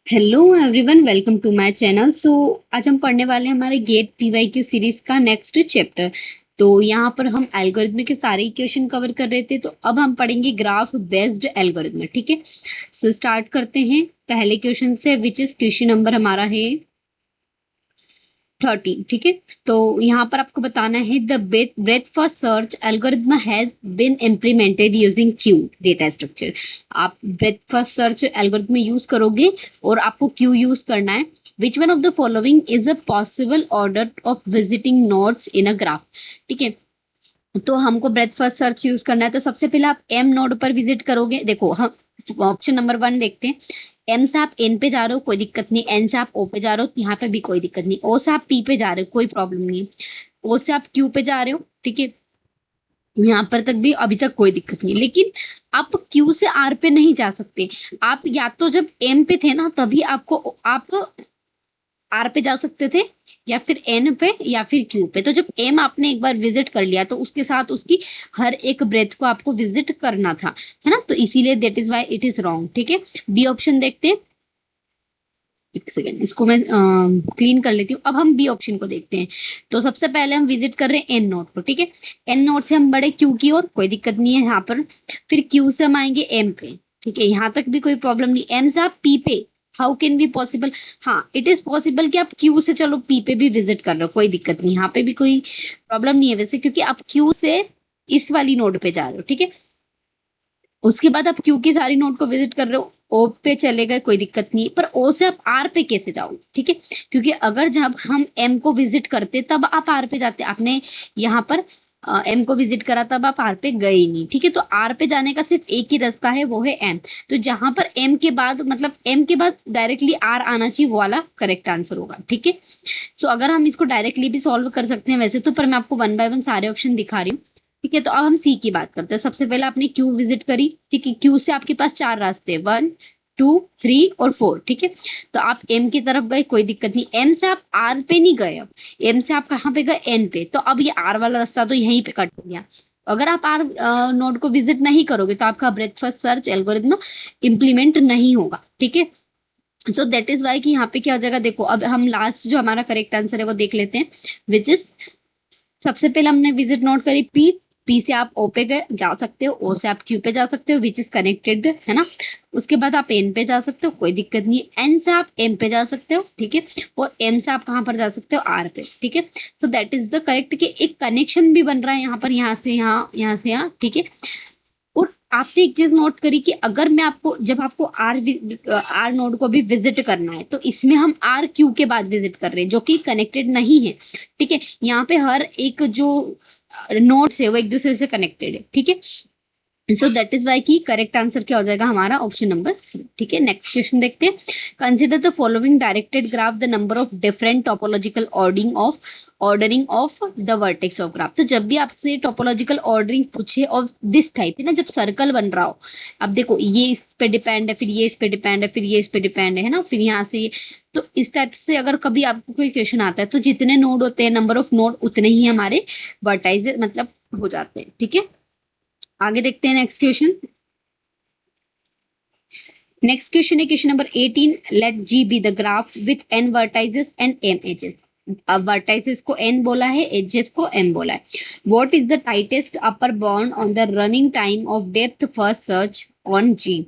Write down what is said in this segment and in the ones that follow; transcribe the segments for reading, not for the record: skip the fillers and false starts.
Hello everyone, welcome to my channel. आज हम पढ़ने वाले हैं हमारे गेट पीवाईक्यू सीरीज का नेक्स्ट चैप्टर। तो यहाँ पर हम एल्गोरिथम के सारे इक्वेशन कवर कर रहे थे, तो अब हम पढ़ेंगे ग्राफ बेस्ड एल्गोरिथम। ठीक है, सो स्टार्ट करते हैं पहले क्वेश्चन से, विच इज क्वेश्चन नंबर हमारा है 13। ठीक है, तो यहाँ पर आपको बताना है the breadth first search algorithm has been implemented using queue data structure. आप breadth first search algorithm use करोगे और आपको क्यू यूज करना है। Which one of the following is a possible order of visiting nodes in a graph. ठीक है, तो हमको ब्रेथ फर्स्ट सर्च यूज करना है, तो सबसे पहले आप एम नोड पर विजिट करोगे। देखो, हम ऑप्शन नंबर 1 देखते हैं। एम से आप एन पे जा रहे हो, कोई दिक्कत नहीं। एन से आप ओ पे जा रहे हो, यहाँ पे भी कोई दिक्कत नहीं। ओ से आप पी पे जा रहे हो, कोई प्रॉब्लम नहीं है। ओ से आप क्यू पे जा रहे हो, ठीक है, यहाँ पर तक भी अभी तक कोई दिक्कत नहीं। लेकिन आप क्यू से आर पे नहीं जा सकते। आप या तो जब एम पे थे ना, तभी आपको आप आर पे जा सकते थे, या फिर एन पे, या फिर क्यू पे। तो जब एम आपने एक बार विजिट कर लिया, तो उसके साथ उसकी हर एक ब्रेथ को आपको विजिट करना था, है ना। तो इसीलिए that is why it is wrong. ठीक है, बी ऑप्शन देखते हैं। एक सेकेंड, इसको मैं क्लीन कर लेती हूँ। अब हम बी ऑप्शन को देखते हैं। तो सबसे पहले हम विजिट कर रहे हैं एन नोड को। ठीक है, एन नोड से हम बढ़े क्यू की ओर, कोई दिक्कत नहीं है यहाँ पर। फिर क्यू से हम आएंगे एम पे। ठीक है, यहाँ तक भी कोई प्रॉब्लम नहीं। एम से आप पी पे, हाउ कैन बी पॉसिबल। हाँ, इट इज पॉसिबल कि आप क्यू से चलो पी पे भी विजिट कर रहे हो, कोई दिक्कत नहीं, यहाँ पे भी कोई प्रॉब्लम नहीं है वैसे, क्योंकि आप क्यू से इस वाली नोड पे जा रहे हो। ठीक है, उसके बाद आप क्यू की सारी नोड को विजिट कर रहे हो, ओ पे चले गए, कोई दिक्कत नहीं। पर ओ से आप आर पे कैसे जाओगे। ठीक है, क्योंकि अगर जब हम एम को विजिट करते तब आप आर पे जाते। आपने यहाँ पर एम को विजिट करा, तब आप आर पे गए ही नहीं। ठीक है, तो आर पे जाने का सिर्फ एक ही रास्ता है, वो है एम। तो जहां पर एम के बाद, मतलब एम के बाद डायरेक्टली आर आना चाहिए, वो वाला करेक्ट आंसर होगा। ठीक है, सो अगर हम इसको डायरेक्टली भी सॉल्व कर सकते हैं वैसे तो, पर मैं आपको वन बाय वन सारे ऑप्शन दिखा रही हूँ। ठीक है, तो अब हम सी की बात करते हैं। सबसे पहले आपने क्यू विजिट करी। ठीक है, क्यू से आपके पास 4 रास्ते, 1 2 3 और 4। ठीक है, तो आप एम की तरफ गए, कोई दिक्कत नहीं। एम से आप आर पे नहीं गए, अब एम से आप कहाँ पे गए, एन पे। तो अब ये आर वाला रास्ता तो यहीं पे कट हो गया। अगर आप आर नोड को विजिट नहीं करोगे, तो आपका breath first search algorithm implement नहीं होगा। ठीक है, सो दैट इज वाई कि यहाँ पे क्या हो जाएगा। देखो, अब हम लास्ट जो हमारा करेक्ट आंसर है वो देख लेते हैं, विच इज, सबसे पहले हमने विजिट नोट करी पी। पी से आप ओ पे गए, जा सकते हो। ओ से आप क्यू पे जा सकते हो, विच इज कनेक्टेड, है ना। उसके बाद आप एन पे जा सकते हो, कोई दिक्कत नहीं है। एन से आप एम पे जा सकते हो, ठीक है। और एम से आप कहाँ पर जा सकते हो, आर पे। ठीक है, तो दैट इज द करेक्ट, कि एक कनेक्शन भी बन रहा है यहाँ पर, यहाँ से यहाँ, यहाँ से यहाँ। ठीक है, और आपने एक चीज नोट करी कि अगर मैं आपको, जब आपको आर नोड को भी विजिट करना है, तो इसमें हम आर क्यू के बाद विजिट कर रहे हैं, जो कि कनेक्टेड नहीं है। ठीक है, यहाँ पे हर एक जो नोड्स है वो एक दूसरे से कनेक्टेड है। ठीक है, सो दैट इज वाई की करेक्ट आंसर क्या हो जाएगा हमारा, ऑप्शन नंबर सी। ठीक है, नेक्स्ट क्वेश्चन देखते हैं। Consider the following directed graph, the number of different topological ordering of the vertex of graph. तो जब भी आपसे टोपोलॉजिकल ऑर्डरिंग पूछे ऑफ दिस टाइप, है ना, जब सर्कल बन रहा हो, अब देखो ये इस पे डिपेंड है, फिर ये इस पे डिपेंड है, फिर ये इस पे डिपेंड है ना, फिर यहाँ से तो इस टाइप से अगर कभी आपको कोई क्वेश्चन आता है, तो जितने नोड होते हैं, नंबर ऑफ नोड उतने ही हमारे वर्टाइज मतलब हो जाते हैं। ठीक है, आगे देखते हैं नेक्स्ट क्वेश्चन। नेक्स्ट क्वेश्चन है question number 18। Let G be the graph with N vertices and M edges. अब वर्टाइजेस को एन बोला है, एजेस को एम बोला है। What is the tightest upper bound on the running time of depth first search on G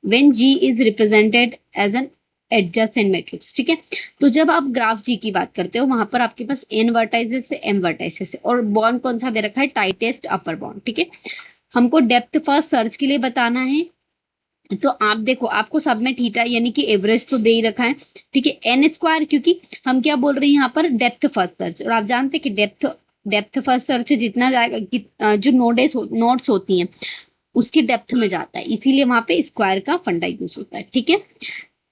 when G is represented as an adjacent matrix. ठीक है, तो जब आप ग्राफ जी की बात करते हो, वहां पर आपके पास एन वर्टाइजेस है, एम वर्टाइजेस है, और बॉन्ड कौन सा दे रखा है, टाइटेस्ट अपर बॉन्ड। ठीक है, हमको डेप्थ फर्स्ट सर्च के लिए बताना है। तो आप देखो, आपको सब में थीटा यानी कि एवरेज तो दे ही रखा है। ठीक है, एन स्क्वायर, क्योंकि हम क्या बोल रहे हैं यहाँ पर, डेप्थ फर्स्ट सर्च। और आप जानते हैं कि डेप्थ फर्स्ट सर्च जितना जाएगा जो नोड्स होती हैं उसकी डेप्थ में जाता है, इसीलिए वहां पे स्क्वायर का फंडा यूज होता है। ठीक है,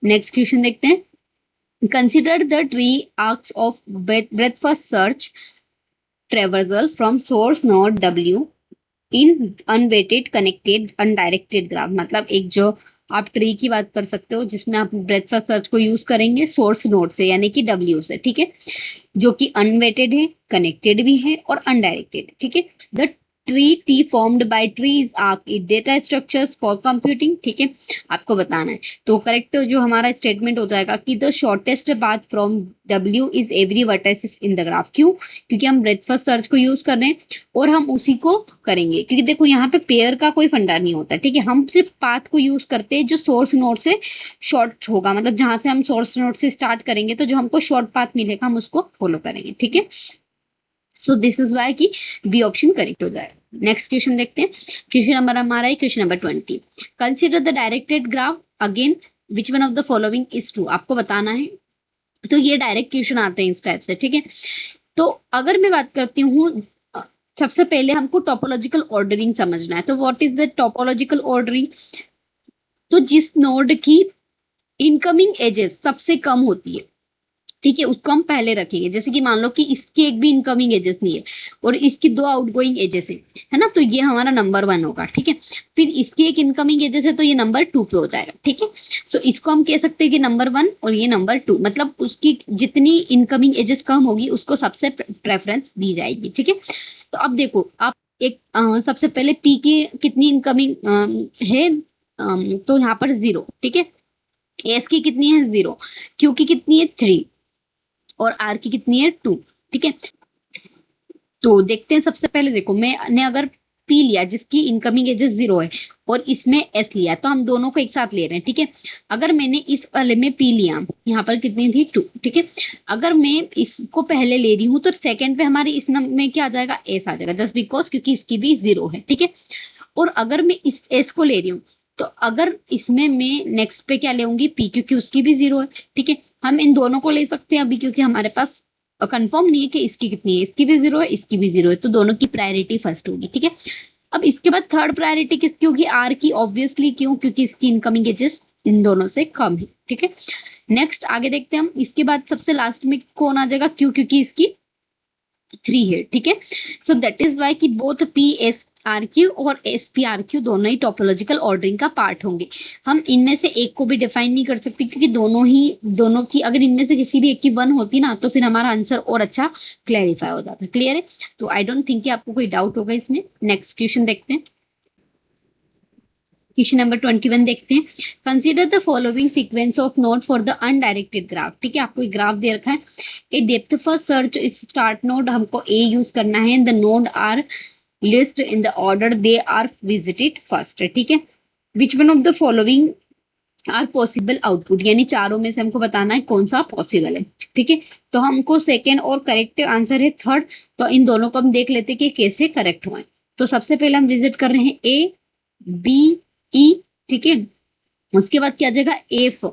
नेक्स्ट क्वेश्चन देखते हैं। Consider the tree arcs of breath first search traversal from source node W in unweighted connected undirected graph. मतलब एक जो आप ट्री की बात कर सकते हो, जिसमें आप ब्रेथ फर्स्ट सर्च को यूज करेंगे सोर्स नोड से, यानी कि डब्ल्यू से। ठीक है, जो कि अनवेटेड है, कनेक्टेड भी है और अनडायरेक्टेड। ठीक है, the T formed by trees are data structures for computing, ठीक है, आपको बताना है। तो करेक्ट जो हमारा स्टेटमेंट हो जाएगा कि the shortest path from W is every vertex in the graph. क्यों? क्योंकि हम ब्रेथ फर्स्ट सर्च को यूज कर रहे हैं और हम उसी को करेंगे, क्योंकि देखो यहाँ पे पेयर का कोई फंडा नहीं होता, ठीक है, हम सिर्फ पाथ को यूज करते हैं जो सोर्स नोड से शॉर्ट होगा, मतलब जहां से हम सोर्स नोड से स्टार्ट करेंगे तो जो हमको शॉर्ट पाथ मिलेगा हम उसको फॉलो करेंगे, ठीक है। सो दिस इज वाई की बी ऑप्शन करेक्ट हो जाएगा। नेक्स्ट क्वेश्चन देखते हैं। क्वेश्चन नंबर हमारा है question number 20। Consider the directed graph again which one of the following is true, आपको बताना है। तो ये डायरेक्ट क्वेश्चन आते हैं इस टाइप से, ठीक है। तो अगर मैं बात करती हूँ, सबसे पहले हमको टोपोलॉजिकल ऑर्डरिंग समझना है। तो what is the topological ordering? तो जिस नोड की इनकमिंग एजेस सबसे कम होती है, ठीक है, उसको हम पहले रखेंगे। जैसे कि मान लो कि इसकी एक भी इनकमिंग एजेस नहीं है और इसकी 2 आउटगोइंग एजेस है ना, तो ये हमारा नंबर 1 होगा, ठीक है। फिर इसकी एक इनकमिंग एजेस है तो ये नंबर 2 पे हो जाएगा, ठीक है। सो इसको हम कह सकते हैं कि नंबर 1 और ये नंबर 2, मतलब उसकी जितनी इनकमिंग एजेस कम होगी उसको सबसे प्रेफरेंस दी जाएगी, ठीक है। तो अब देखो, आप एक सबसे पहले पी की कितनी इनकमिंग है, तो यहाँ पर 0, ठीक है। एस की कितनी है? 0। क्यू की कितनी है? 3। और आर की कितनी है? 2, ठीक है। तो देखते हैं, सबसे पहले देखो, मैंने अगर पी लिया जिसकी इनकमिंग एजेस 0 है और इसमें एस लिया, तो हम दोनों को एक साथ ले रहे हैं, ठीक है। अगर मैंने इस वाले में पी लिया, यहाँ पर कितनी थी? 2, ठीक है। अगर मैं इसको पहले ले रही हूँ तो सेकंड पे हमारी इस में क्या आ जाएगा? एस आ जाएगा, जस्ट बिकॉज क्योंकि इसकी भी 0 है, ठीक है। और अगर मैं इस एस को ले रही हूँ तो अगर इसमें मैं नेक्स्ट पे क्या लेंगी? पी, क्योंकि उसकी भी 0 है, ठीक है। हम इन दोनों को ले सकते हैं अभी, क्योंकि हमारे पास कंफर्म नहीं है कि इसकी कितनी है, इसकी भी 0 है, इसकी भी 0 है, तो दोनों की प्रायोरिटी फर्स्ट होगी, ठीक है। अब इसके बाद थर्ड प्रायोरिटी किसकी होगी? आर की, ऑब्वियसली। क्यों? क्योंकि इसकी इनकमिंग एजेस इन दोनों से कम है, ठीक है। नेक्स्ट आगे देखते हैं हम। इसके बाद सबसे लास्ट में कौन आ जाएगा? क्यों, क्योंकि इसकी 3 है, ठीक है। सो दैट इज वाई कि both P S R Q और एस पी आर क्यू दोनों ही टोपोलॉजिकल ऑर्डरिंग का पार्ट होंगे। हम इनमें से एक को भी डिफाइन नहीं कर सकते, क्योंकि दोनों की अगर इनमें से किसी भी एक की 1 होती ना, तो फिर हमारा आंसर और अच्छा क्लैरिफाई हो जाता। क्लियर है? तो आई डोंट थिंक कि आपको कोई डाउट होगा इसमें। नेक्स्ट क्वेश्चन देखते हैं। क्वेश्चन नंबर 21 देखते हैं। Consider the following sequence of node for the undirected graph, ठीक है। आपको एक ग्राफ दे रखा है। A depth first search is start node हमको ए यूज करना है। The node are list in the order they are visited first, ठीक है। Which one of the following are possible output, यानी चारों में से हमको बताना है कौन सा पॉसिबल है, ठीक है। तो हमको सेकेंड और करेक्ट आंसर है थर्ड। तो इन दोनों को हम देख लेते हैं कि कैसे करेक्ट हुए। तो सबसे पहले हम विजिट कर रहे हैं ए बी ई, ठीक है। उसके बाद क्या आ जाएगा? एफ,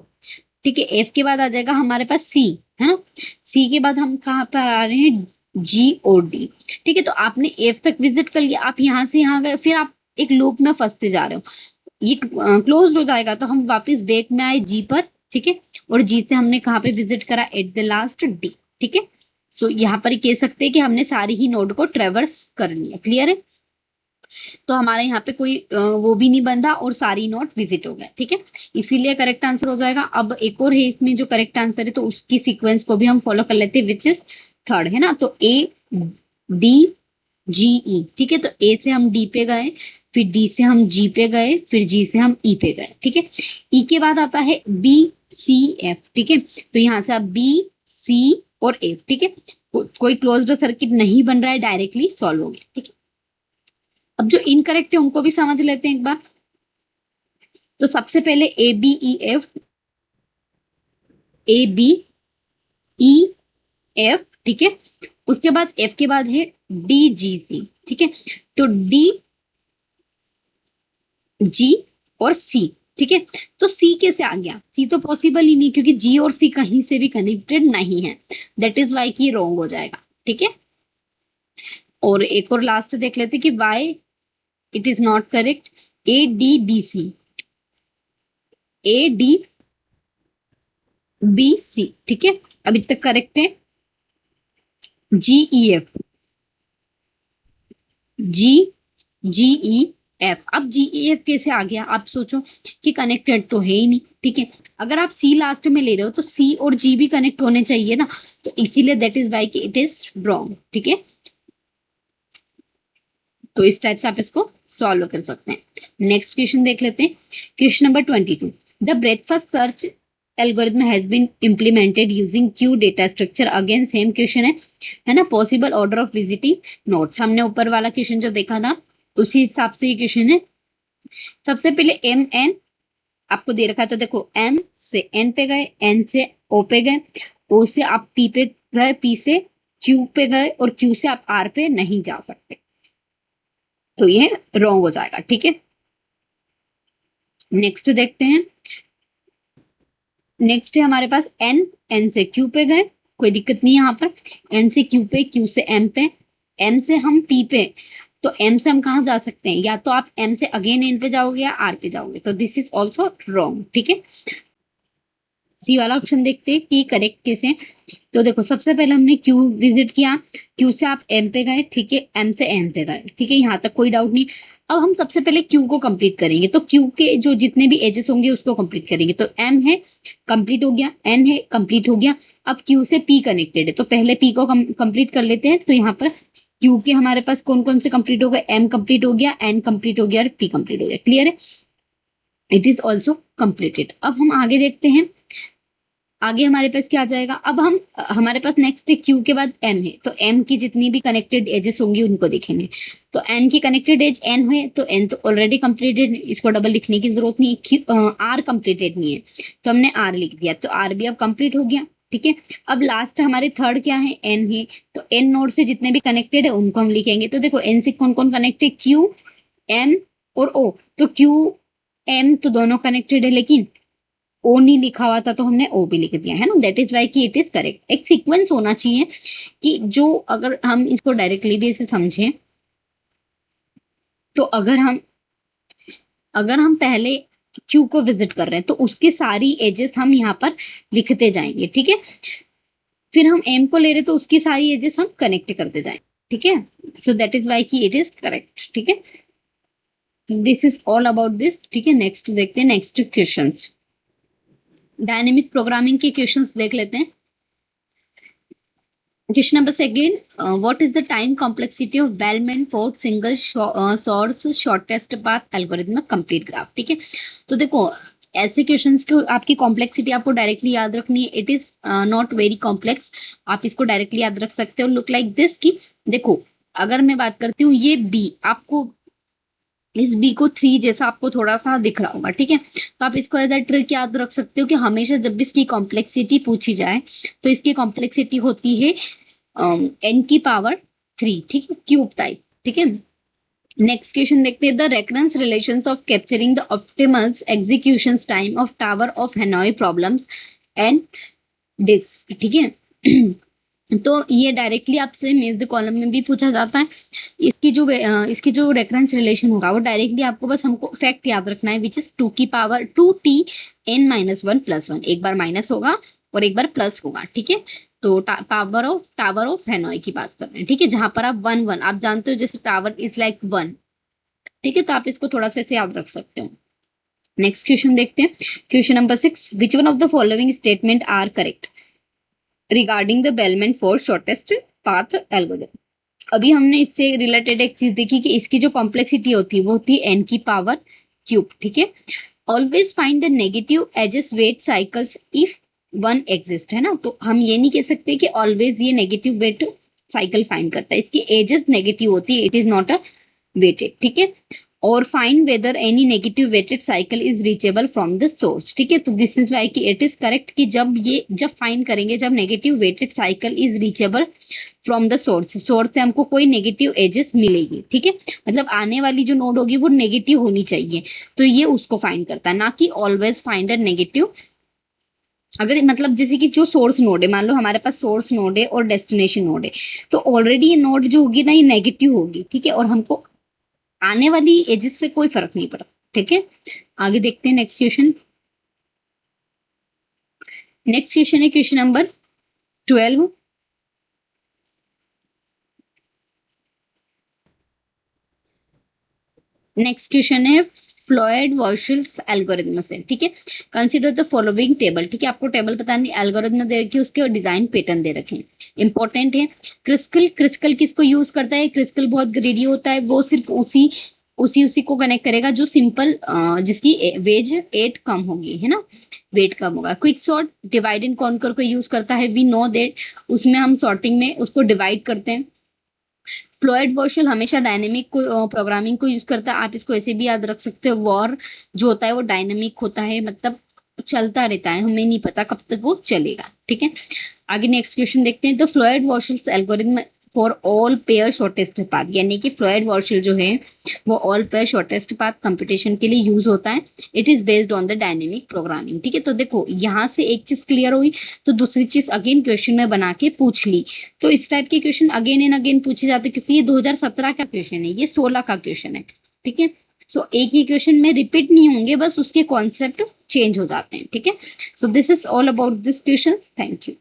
ठीक है। एफ के बाद आ जाएगा हमारे पास सी, है ना। सी के बाद हम कहाँ पर आ रहे हैं? जी और डी, ठीक है। तो आपने एफ तक विजिट कर लिया, आप यहाँ से यहाँ गए, फिर आप एक लूप में फंसते जा रहे हो, ये क्लोज हो जाएगा। तो हम वापस बैक में आए जी पर, ठीक है। और जी से हमने कहाँ पे विजिट करा? एट द लास्ट डी, ठीक है। सो यहाँ पर कह सकते हैं कि हमने सारी ही नोड को ट्रेवर्स कर लिया। क्लियर है? तो हमारे यहाँ पे कोई वो भी नहीं बंधा और सारी नोट विजिट हो गया, ठीक है। इसीलिए करेक्ट आंसर हो जाएगा। अब एक और है इसमें जो करेक्ट आंसर है, तो उसकी सीक्वेंस को भी हम फॉलो कर लेते हैं, विच इज थर्ड, है ना। तो ए डी जी ई, ठीक है। तो ए से हम डी पे गए, फिर डी से हम जी पे गए, फिर जी से हम ई पे गए, ठीक है। ई के बाद आता है बी सी एफ, ठीक है। तो यहाँ से आप बी सी और एफ, ठीक है। कोई क्लोज्ड सर्किट नहीं बन रहा है, डायरेक्टली सॉल्व हो गया, ठीक है। अब जो इनकरेक्ट है उनको भी समझ लेते हैं एक बार। तो सबसे पहले A B E F, A B E F, ठीक है। उसके बाद एफ के बाद है डी जी सी, ठीक है। तो डी जी और सी, ठीक है। तो सी कैसे आ गया? सी तो पॉसिबल ही नहीं, क्योंकि जी और सी कहीं से भी कनेक्टेड नहीं है। दैट इज वाई की रॉन्ग हो जाएगा, ठीक है। और एक और लास्ट देख लेते कि why it is not correct. A D B C, A D B C, ठीक है। अभी तक करेक्ट है। G E F, G G E F. अब जी ई एफ कैसे आ गया? आप सोचो कि कनेक्टेड तो है ही नहीं, ठीक है। अगर आप सी लास्ट में ले रहे हो तो सी और जी भी कनेक्ट होने चाहिए ना, तो इसीलिए दैट इज वाई कि इट इज रॉन्ग, ठीक है। तो इस टाइप से आप इसको सॉल्व कर सकते हैं। नेक्स्ट क्वेश्चन देख लेते हैं। Question number 22, the breadth first search algorithm has been implemented using queue data structure. Again same question है ना। Possible order of visiting nodes, हमने ऊपर वाला क्वेश्चन जो देखा था उसी हिसाब से ये क्वेश्चन है। सबसे पहले एम एन आपको दे रखा है, तो देखो एम से एन पे गए, एन से ओ पे गए, ओ से आप पी पे गए, पी से क्यू पे गए, और क्यू से आप आर पे नहीं जा सकते, तो ये रॉन्ग हो जाएगा। ठीक है, नेक्स्ट देखते हैं। नेक्स्ट है हमारे पास एन, एन से क्यू पे गए, कोई दिक्कत नहीं है यहाँ पर। एन से क्यू पे, क्यू से एम पे, एम से हम पी पे, तो एम से हम कहा जा सकते हैं, या तो आप एम से अगेन एन पे जाओगे या आर पे जाओगे, तो दिस इज ऑल्सो रॉन्ग। ठीक है, सी वाला ऑप्शन देखते हैं कि करेक्ट कैसे। तो देखो सबसे पहले हमने क्यू विजिट किया, क्यू से आप एम पे गए, ठीक है, एम से एन पे गए, ठीक है, यहाँ तक कोई डाउट नहीं। अब हम सबसे पहले क्यू को कंप्लीट करेंगे, तो क्यू के जो जितने भी एजेस होंगे उसको कंप्लीट करेंगे। तो एम है, कंप्लीट हो गया, एन है, कंप्लीट हो गया। अब क्यू से पी कनेक्टेड है, तो पहले पी को कंप्लीट कर लेते हैं। तो यहाँ पर क्यू के हमारे पास कौन कौन से कंप्लीट हो गए, एम कंप्लीट हो गया, एन कंप्लीट हो गया और पी कंप्लीट हो गया। क्लियर है, इट इज ऑल्सो कंप्लीटेड। अब हम आगे देखते हैं, आगे हमारे पास क्या आ जाएगा। अब हम हमारे पास नेक्स्ट क्यू के बाद एम है, तो एम की जितनी भी कनेक्टेड एजेस होंगी उनको देखेंगे। तो एन की कनेक्टेड एज एन है, तो एन तो ऑलरेडी कंप्लीटेड, इसको डबल लिखने की जरूरत नहीं है। आर कंप्लीटेड नहीं है, तो हमने आर लिख दिया, तो आर भी अब कंप्लीट हो गया। ठीक है, अब लास्ट हमारे थर्ड क्या है, एन है, तो एन नोड से जितने भी कनेक्टेड है उनको हम लिखेंगे। तो देखो एन से कौन कौन कनेक्टेड, क्यू, एम और ओ। तो क्यू एम तो दोनों कनेक्टेड है, लेकिन ओ नहीं लिखा हुआ था, तो हमने ओ भी लिख दिया है ना। दैट इज वाई कि इट इज करेक्ट। एक सीक्वेंस होना चाहिए कि जो, अगर हम इसको डायरेक्टली भी ऐसे समझें, तो अगर हम पहले क्यू को विजिट कर रहे हैं तो उसकी सारी एजेस हम यहाँ पर लिखते जाएंगे। ठीक है, फिर हम एम को ले रहे तो उसकी सारी एजेस हम कनेक्ट करते जाएंगे। ठीक है, सो दैट इज वाई कि इट इज करेक्ट। ठीक है, this is all about this. ठीक है, नेक्स्ट देखते हैं, नेक्स्ट क्वेश्चंस। डायनेमिक प्रोग्रामिंग के क्वेश्चंस देख लेते हैं। Question number second, what is the time complexity of Bellman-Ford single source shortest path algorithm complete graph? ठीक है, तो देखो ऐसे क्वेश्चंस को आपकी कॉम्प्लेक्सिटी आपको डायरेक्टली याद रखनी है। It is not very complex, आप इसको डायरेक्टली याद रख सकते हो। लुक लाइक दिस कि देखो, अगर मैं बात करती हूँ ये बी, आपको इस बी को 3 जैसा आपको थोड़ा सा दिख रहा होगा। ठीक है, तो आप इसको एज अ ट्रिक याद रख सकते हो कि हमेशा जब भी इसकी कॉम्प्लेक्सिटी पूछी जाए तो इसकी कॉम्प्लेक्सिटी होती है एन की पावर 3। ठीक है, क्यूब टाइप। ठीक है, नेक्स्ट क्वेश्चन देखते हैं। The recurrence relations of capturing the optimal execution time of tower of Hanoi problems and disc. ठीक है, तो ये डायरेक्टली आपसे मेज द कॉलम में भी पूछा जाता है। इसकी जो रेफरेंस रिलेशन होगा वो डायरेक्टली आपको, बस हमको फैक्ट याद रखना है, विच इज 2 की पावर 2t n-1 + 1। एक बार माइनस होगा और एक बार प्लस होगा। ठीक है, तो टावर ऑफ हेनोई की बात कर रहे हैं। ठीक है, जहां पर आप 1 1 आप जानते हो, जैसे टावर इज लाइक 1। ठीक है, तो आप इसको थोड़ा सा ऐसे याद रख सकते हो। नेक्स्ट क्वेश्चन देखते हैं। Question number 6, which one of the following statement are correct regarding the Bellman Ford shortest path algorithm. अभी हमने इससे रिलेटेड एक चीज देखी कि इसकी जो कॉम्प्लेक्सिटी होती है वो होती है एन की पावर क्यूब। ठीक है, always find the negative edges weight cycles if one exist, है ना। तो हम ये नहीं कह सकते कि ऑलवेज ये नेगेटिव वेट साइकिल फाइंड करता है, इसकी एजेस नेगेटिव होती है, it is not a weighted. ठीक है, और find whether any negative weighted cycle is reachable from the source. ठीक है, तो दिस इज वाई कि इट इज करेक्ट कि जब फाइंड करेंगे जब negative weighted cycle is reachable from the source से हमको कोई नेगेटिव एजेस मिलेगी। ठीक है, मतलब आने वाली जो नोड होगी वो नेगेटिव होनी चाहिए, तो ये उसको फाइंड करता है, ना कि ऑलवेज फाइंड अ नेगेटिव। अगर मतलब जैसे कि जो सोर्स नोड है, मान लो हमारे पास सोर्स नोड है और डेस्टिनेशन नोड है, तो ऑलरेडी ये नोड जो होगी ना ये नेगेटिव होगी। ठीक है, और हमको आने वाली एजेस से कोई फर्क नहीं पड़ता। ठीक है, आगे देखते हैं नेक्स्ट क्वेश्चन। नेक्स्ट क्वेश्चन है क्वेश्चन नंबर 12। नेक्स्ट क्वेश्चन है फ्लोयड वॉशल्स एल्गोरिथम से, ठीक है। कंसीडर द फॉलोइंग टेबल, ठीक है, आपको टेबल पता नहीं, एल्गोरिथम दे रखी है, उसके डिजाइन पैटर्न दे रखे हैं, इंपॉर्टेंट है। क्रिस्कल, क्रिस्कल किसको यूज करता है, क्रिस्कल बहुत ग्रीडी होता है, वो सिर्फ उसी को कनेक्ट करेगा जो सिंपल, जिसकी वेज 8 कम होगी, है ना, वेट कम होगा। Quick sort divide and conquer को यूज करता है, वी नो दैट, उसमें हम सॉर्टिंग में उसको डिवाइड करते हैं। फ्लोइड वॉशल हमेशा डायनेमिक को प्रोग्रामिंग को यूज करता है, आप इसको ऐसे भी याद रख सकते हो, वॉर जो होता है वो डायनेमिक होता है, मतलब चलता रहता है, हमें नहीं पता कब तक वो चलेगा, ठीक है। आगे नेक्स्ट क्वेश्चन देखते हैं। The Floyd Warshall's algorithm for all pair shortest path, यानी कि फ्लोइड वॉशल जो है वो all pair shortest path computation के लिए यूज होता है। It is based on the dynamic programming, ठीक है। तो देखो यहाँ से एक चीज क्लियर हुई, तो दूसरी चीज अगेन क्वेश्चन में बना के पूछ ली। तो इस टाइप के क्वेश्चन अगेन एंड अगेन पूछे जाते हैं, क्योंकि ये 2017 का क्वेश्चन है, ये 16 का क्वेश्चन है, ठीक है। सो एक ही क्वेश्चन में रिपीट नहीं होंगे, बस उसके कॉन्सेप्ट चेंज हो जाते हैं, ठीक है। So this is all about this question, thank you.